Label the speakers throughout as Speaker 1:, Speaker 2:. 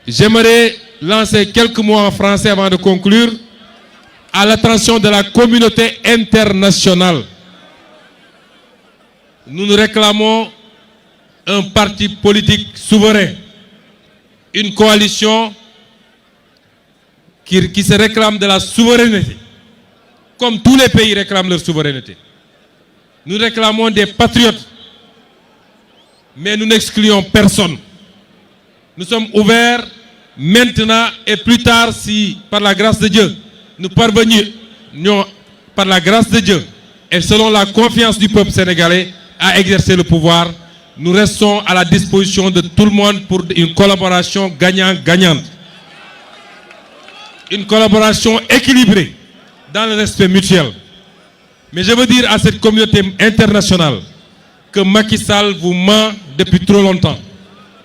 Speaker 1: j'aimerais lancer quelques mots en français avant de conclure à l'attention de la communauté internationale. Nous réclamons un parti politique souverain, une coalition qui se réclame de la souveraineté, comme tous les pays réclament leur souveraineté. Nous réclamons des patriotes, mais nous n'excluons personne. Nous sommes ouverts maintenant et plus tard, si par la grâce de Dieu, nous parvenions par la grâce de Dieu et selon la confiance du peuple sénégalais à exercer le pouvoir, nous restons à la disposition de tout le monde pour une collaboration gagnant-gagnante. Une collaboration équilibrée dans le respect mutuel. Mais je veux dire à cette communauté internationale que Macky Sall vous ment depuis trop longtemps.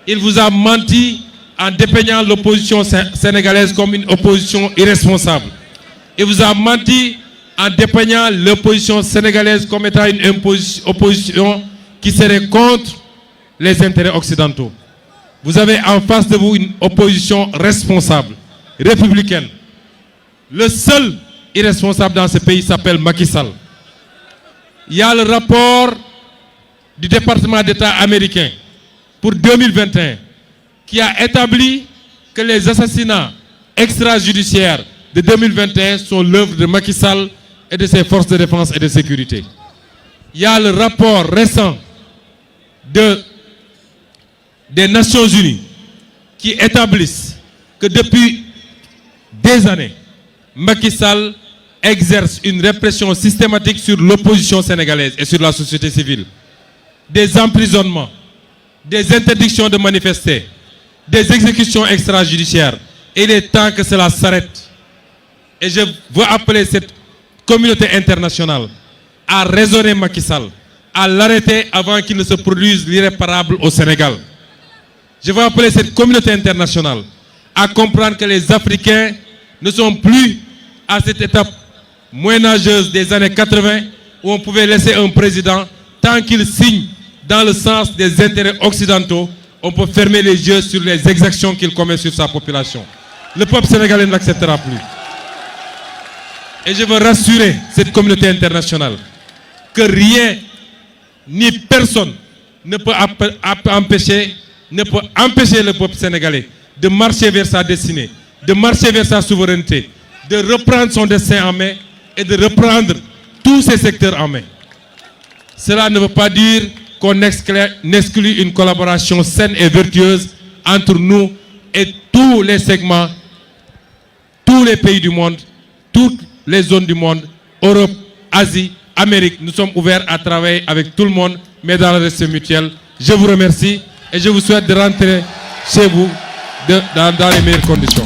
Speaker 1: Il vous a menti en dépeignant l'opposition sénégalaise comme une opposition irresponsable. Il vous a menti en dépeignant l'opposition sénégalaise comme étant une opposition qui serait contre les intérêts occidentaux. Vous avez en face de vous une opposition responsable, républicaine. Le seul irresponsable dans ce pays s'appelle Macky Sall. Il y a le rapport du département d'État américain pour 2021 qui a établi que les assassinats extrajudiciaires de 2021 sont l'œuvre de Macky Sall et de ses forces de défense et de sécurité. Il y a le rapport récent des Nations Unies qui établissent que depuis des années, Macky Sall exerce une répression systématique sur l'opposition sénégalaise et sur la société civile. Des emprisonnements, des interdictions de manifester, des exécutions extrajudiciaires. Et il est temps que cela s'arrête. Et je veux appeler cette communauté internationale à raisonner Macky Sall, à l'arrêter avant qu'il ne se produise l'irréparable au Sénégal. Je veux appeler cette communauté internationale à comprendre que les Africains ne sont plus à cette étape moyenâgeuse des années 80 où on pouvait laisser un président, tant qu'il signe dans le sens des intérêts occidentaux, on peut fermer les yeux sur les exactions qu'il commet sur sa population. Le peuple sénégalais ne l'acceptera plus. Et je veux rassurer cette communauté internationale que rien ni personne ne peut empêcher le peuple sénégalais de marcher vers sa destinée, de marcher vers sa souveraineté, de reprendre son destin en main et de reprendre tous ces secteurs en main. Cela ne veut pas dire qu'on exclut une collaboration saine et vertueuse entre nous et tous les segments, tous les pays du monde, toutes les zones du monde, Europe, Asie, Amérique. Nous sommes ouverts à travailler avec tout le monde, mais dans le respect mutuel. Je vous remercie et je vous souhaite de rentrer chez vous dans les meilleures conditions.